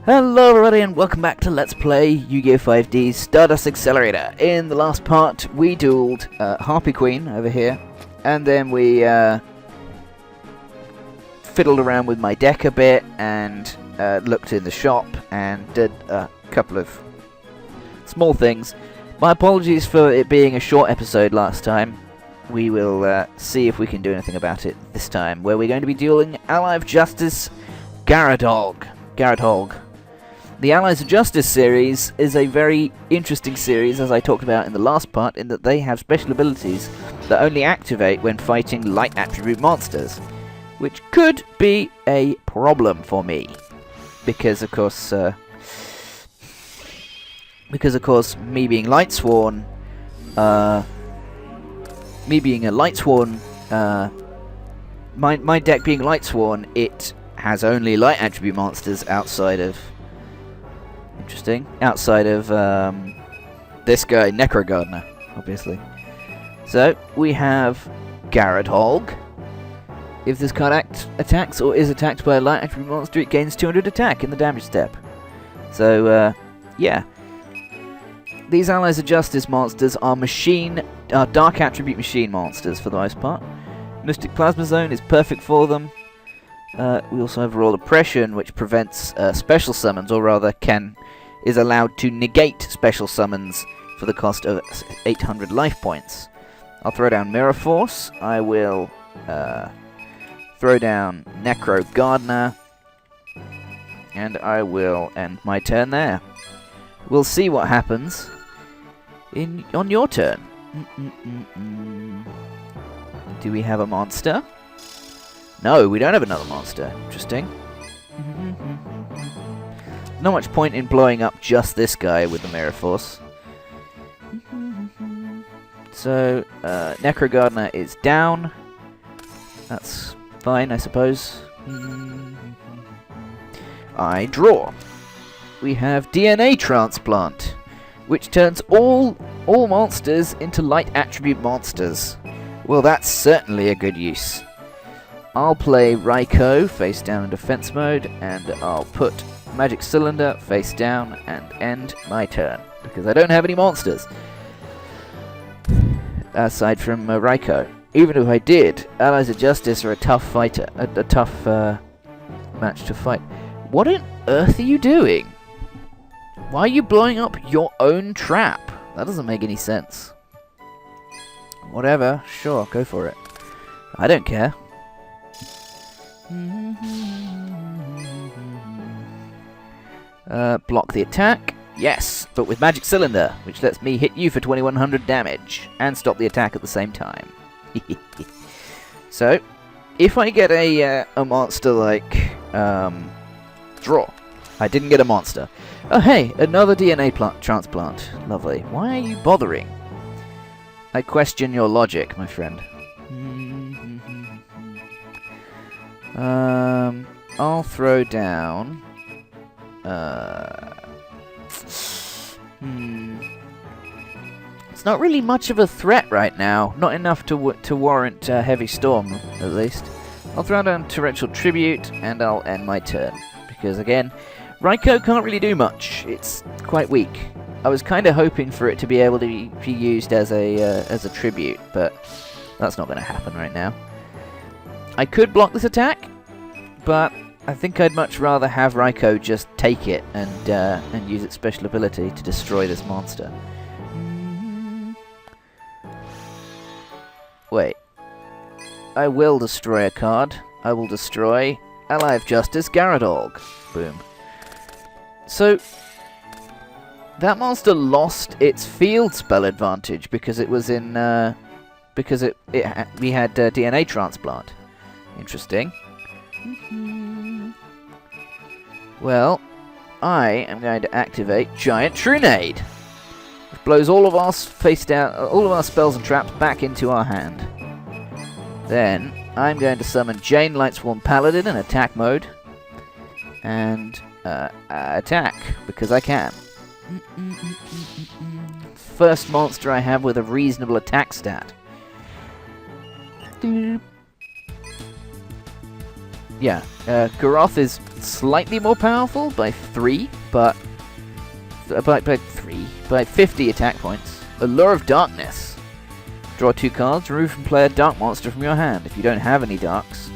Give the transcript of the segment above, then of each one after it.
Hello everybody and welcome back to Let's Play Yu-Gi-Oh! 5D's Stardusc Accelerator. In the last part, we dueled Harpy Queen over here, and then we fiddled around with my deck a bit, and looked in the shop, and did a couple of small things. My apologies for it being a short episode last time. We will see if we can do anything about it this time, where we're going to be dueling Ally of Justice Garadhog. The Allies of Justice series is a very interesting series, as I talked about in the last part, in that they have special abilities that only activate when fighting light attribute monsters, which could be a problem for me, because of course me being Lightsworn, my deck being Lightsworn, it has only light attribute monsters outside of this guy, Necro Gardener, obviously. So we have Garadhog. If this card attacks or is attacked by a light attribute monster, it gains 200 attack in the damage step. So yeah, these Allies of Justice monsters are dark attribute machine monsters for the most part. Mystic Plasma Zone is perfect for them. We also have Raw Oppression, which prevents special summons, or rather is allowed to negate special summons for the cost of 800 life points. I'll throw down Mirror Force. I will throw down Necro Gardener, and I will end my turn there. We'll see what happens on your turn. Do we have a monster? No, we don't have another monster. Interesting. Not much point in blowing up just this guy with the Mirror Force. So, Necro Gardener is down. That's fine, I suppose. I draw. We have DNA Transplant, which turns all monsters into light attribute monsters. Well, that's certainly a good use. I'll play Raikou face down in defense mode, and I'll put Magic Cylinder face down and end my turn, because I don't have any monsters aside from Raikou. Even if I did, Allies of Justice are a tough fighter, a tough match to fight. What on earth are you doing? Why are you blowing up your own trap? That doesn't make any sense. Whatever, sure, go for it. I don't care. Block the attack. Yes, but with Magic Cylinder, which lets me hit you for 2100 damage and stop the attack at the same time. So, if I get a monster like Draw, I didn't get a monster. Oh hey, another DNA transplant. Lovely. Why are you bothering? I question your logic, my friend. I'll throw down. It's not really much of a threat right now. Not enough to warrant Heavy Storm, at least. I'll throw down Torrential Tribute, and I'll end my turn. Because, again, Raikou can't really do much. It's quite weak. I was kind of hoping for it to be able to be used as a tribute, but that's not going to happen right now. I could block this attack, but I think I'd much rather have Raikou just take it and use its special ability to destroy this monster. Wait. I will destroy a card. I will destroy Ally of Justice Garadhog. Boom. So, that monster lost its field spell advantage because it was in we had DNA Transplant. Interesting. Well, I am going to activate Giant Trunade, which blows all of our spells and traps back into our hand. Then I'm going to summon Jane Lightsworn Paladin in attack mode and attack because I can. First monster I have with a reasonable attack stat. yeah, Garoth is slightly more powerful by 3, but by 50 attack points. Allure of Darkness. Draw 2 cards, remove from play a dark monster from your hand. If you don't have any darks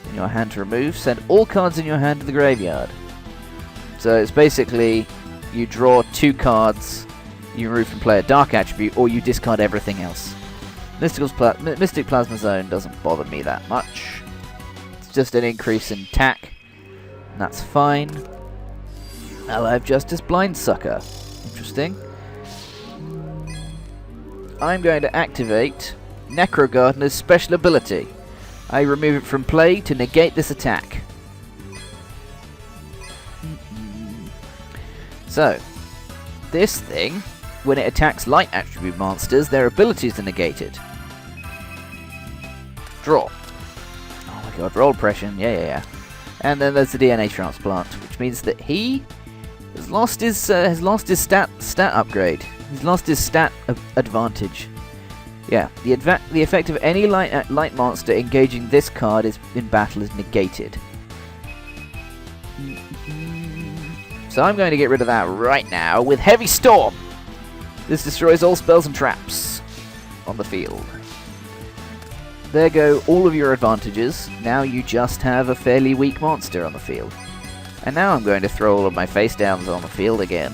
in your hand to remove, send all cards in your hand to the graveyard. So it's basically you draw 2 cards, you remove from play a dark attribute, or you discard everything else. Mystic Plasma Zone doesn't bother me that much. It's just an increase in attack, and that's fine. Alive Justice Blind Sucker. Interesting. I'm going to activate Necro Gardener's special ability. I remove it from play to negate this attack. So, this thing, when it attacks light attribute monsters, their abilities are negated. Draw. Oh my god, roll oppression, yeah. And then there's the DNA transplant, which means that he has lost his stat upgrade. He's lost his stat advantage. Yeah, the effect of any light monster engaging this card in battle is negated. So I'm going to get rid of that right now with Heavy Storm. This destroys all spells and traps on the field. There go all of your advantages. Now you just have a fairly weak monster on the field. And now I'm going to throw all of my face downs on the field again.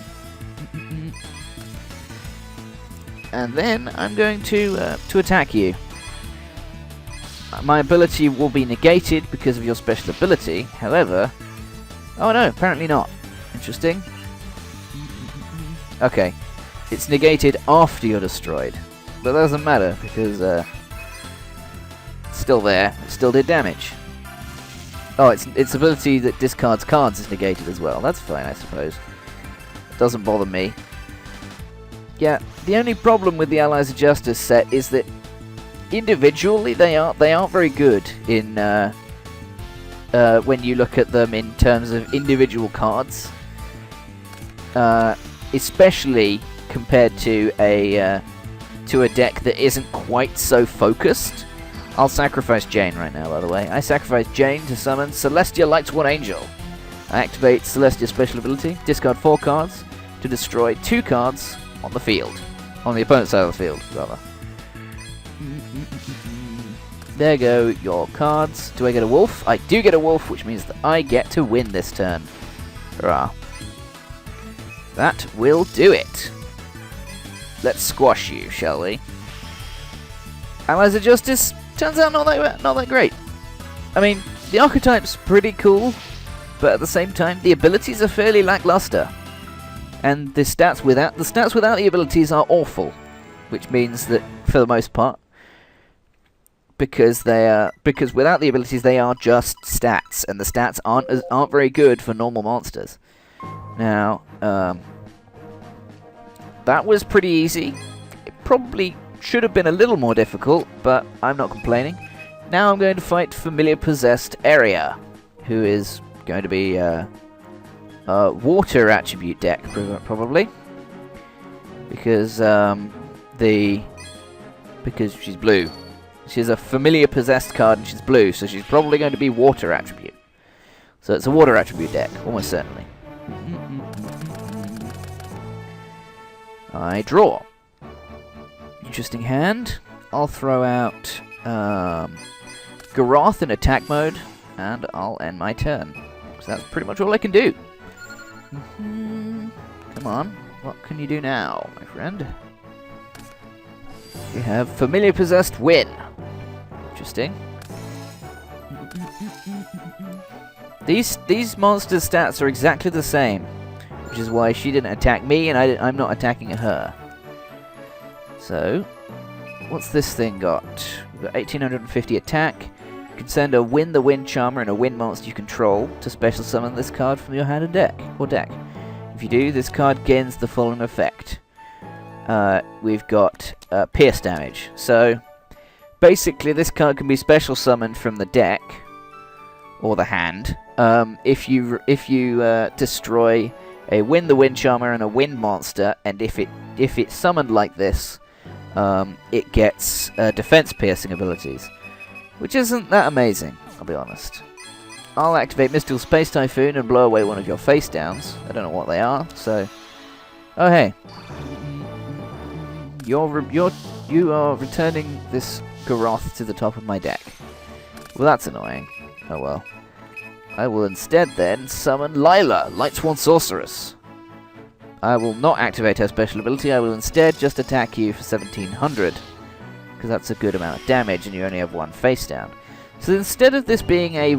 And then I'm going to attack you. My ability will be negated because of your special ability. However, oh no, apparently not. Interesting. Okay, it's negated after you're destroyed, but that doesn't matter because it's still there. It still did damage. Oh, its ability that discards cards is negated as well. That's fine, I suppose. Doesn't bother me. Yeah, the only problem with the Allies of Justice set is that individually they aren't very good in when you look at them in terms of individual cards, especially compared to a deck that isn't quite so focused. I'll sacrifice Jane right now, by the way. I sacrifice Jane to summon Celestia Lightsworn Angel. I activate Celestia's special ability, discard 4 cards to destroy 2 cards on the field. On the opponent's side of the field, rather. There go your cards. Do I get a wolf? I do get a wolf, which means that I get to win this turn. Hurrah. That will do it. Let's squash you, shall we? Allies of Justice turns out not that great. I mean, the archetype's pretty cool, but at the same time, the abilities are fairly lackluster. And the stats without the abilities are awful, which means that for the most part, because without the abilities they are just stats, and the stats aren't very good for normal monsters. Now, that was pretty easy. It probably should have been a little more difficult, but I'm not complaining. Now I'm going to fight Familiar Possessed Area, who is going to be a water attribute deck, probably, because because she's blue. She's a Familiar Possessed card and she's blue, so she's probably going to be water attribute. So it's a water attribute deck, almost certainly. I draw. Interesting hand. I'll throw out Garoth in attack mode, and I'll end my turn. So that's pretty much all I can do. Come on, what can you do now, my friend? We have Familiar Possessed Win. Interesting. These monsters' stats are exactly the same, which is why she didn't attack me and I'm not attacking her. So, what's this thing got? We've got 1850 attack. You can send a Win the Wind Charmer and a Wind monster you control to special summon this card from your hand and deck. If you do, this card gains the following effect. We've got pierce damage. So, basically this card can be special summoned from the deck or the hand if you destroy a Win the Wind Charmer and a Wind monster, and if it's summoned like this, it gets defense piercing abilities, which isn't that amazing, I'll be honest. I'll activate Mystical Space Typhoon and blow away one of your face downs. I don't know what they are, so... Oh, hey. You are returning this Garoth to the top of my deck. Well, that's annoying. Oh well. I will instead then summon Lila, Lightsworn Sorceress. I will not activate her special ability, I will instead just attack you for 1700. Because that's a good amount of damage and you only have one face down. So instead of this being a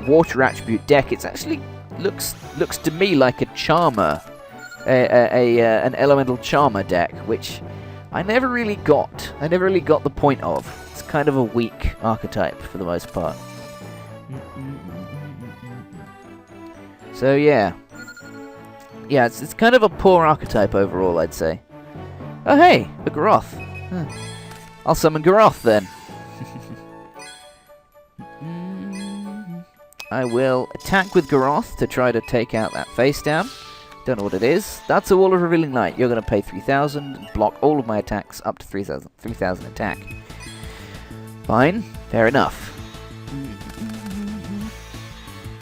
water attribute deck, it actually looks to me like a Charmer. An elemental Charmer deck, which I never really got. I never really got the point of. It's kind of a weak archetype for the most part. So yeah. Yeah, it's kind of a poor archetype overall, I'd say. Oh hey, a Garoth. Huh. I'll summon Garoth then. I will attack with Garoth to try to take out that face down. Don't know what it is. That's a Wall of Revealing Light. You're going to pay 3,000 and block all of my attacks up to 3,000 attack. Fine. Fair enough.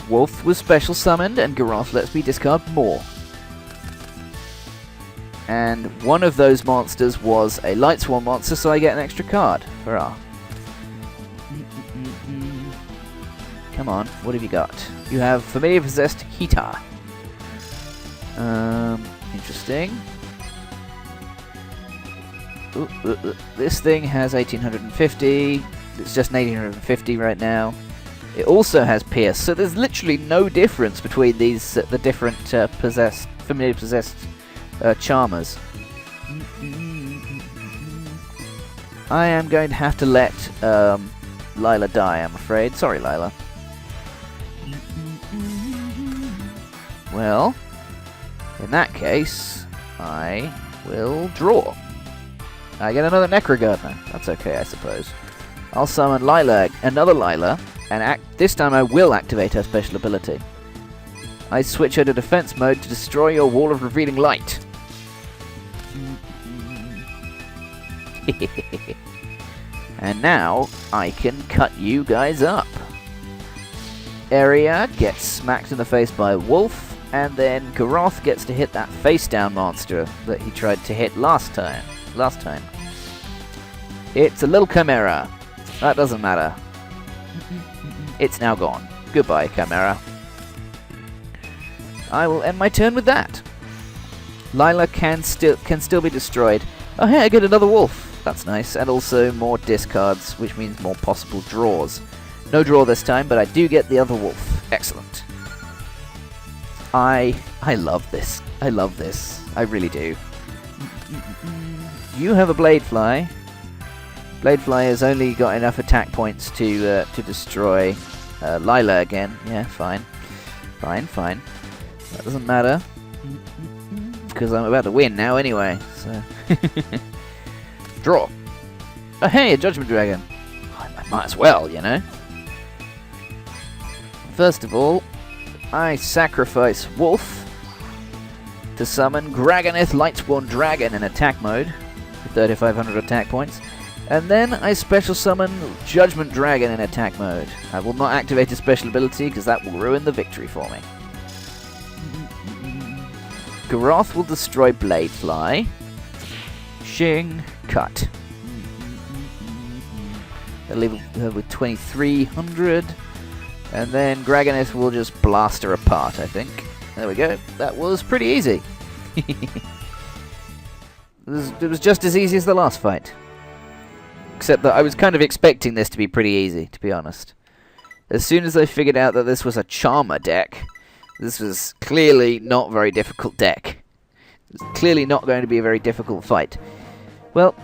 Wolf was special summoned, and Garoth lets me discard more. And one of those monsters was a Lightsworn monster, so I get an extra card. Hurrah. Come on, what have you got? You have Familiar Possessed Hita. Interesting. This thing has 1850. It's just an 1850 right now. It also has Pierce, so there's literally no difference between these the different familiar possessed Charmers. I am going to have to let Lila die, I'm afraid. Sorry, Lila. Well, in that case, I will draw. I get another Necrogardner. That's okay, I suppose. I'll summon Lila, another Lila, and this time I will activate her special ability. I switch her to defense mode to destroy your Wall of Revealing Light. And now I can cut you guys up. Area gets smacked in the face by a wolf, and then Garoth gets to hit that face down monster that he tried to hit last time. It's a little Chimera. That doesn't matter. It's now gone. Goodbye, Chimera. I will end my turn with that. Lila can still be destroyed. Oh hey, I get another wolf. That's nice. And also more discards, which means more possible draws. No draw this time, but I do get the other wolf. Excellent. I love this. I love this. I really do. You have a Bladefly. Bladefly has only got enough attack points to destroy Lila again. Yeah, fine. Fine. That doesn't matter. Because I'm about to win now anyway, so... Draw. Oh hey, a Judgment Dragon. I might as well, you know. First of all, I sacrifice Wolf to summon Graganeth Lightsworn Dragon in attack mode with 3,500 attack points. And then I special summon Judgment Dragon in attack mode. I will not activate a special ability because that will ruin the victory for me. Garoth will destroy Bladefly. Shing, cut. I'll leave her with 2,300. And then Graganeth will just blast her apart, I think. There we go. That was pretty easy. It was just as easy as the last fight. Except that I was kind of expecting this to be pretty easy, to be honest. As soon as I figured out that this was a Charmer deck, this was clearly not a very difficult deck. It was clearly not going to be a very difficult fight. Well,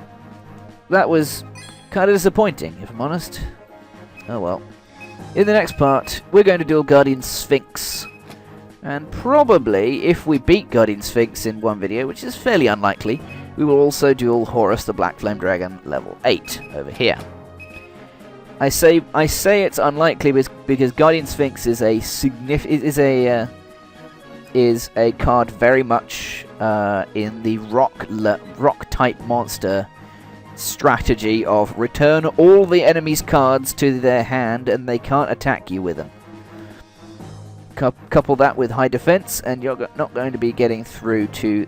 that was kind of disappointing, if I'm honest. Oh well. In the next part, we're going to duel Guardian Sphinx. And probably, if we beat Guardian Sphinx in one video, which is fairly unlikely, we will also duel Horus the Black Flame Dragon level 8 over here. I say it's unlikely because Guardian Sphinx is a card very much in the rock type monster strategy of return all the enemy's cards to their hand and they can't attack you with them. couple that with high defense, and you're not going to be getting through to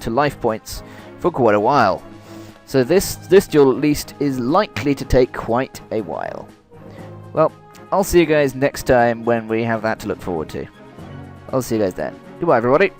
life points for quite a while. So this duel at least is likely to take quite a while. Well, I'll see you guys next time when we have that to look forward to. I'll see you guys then. Goodbye, everybody.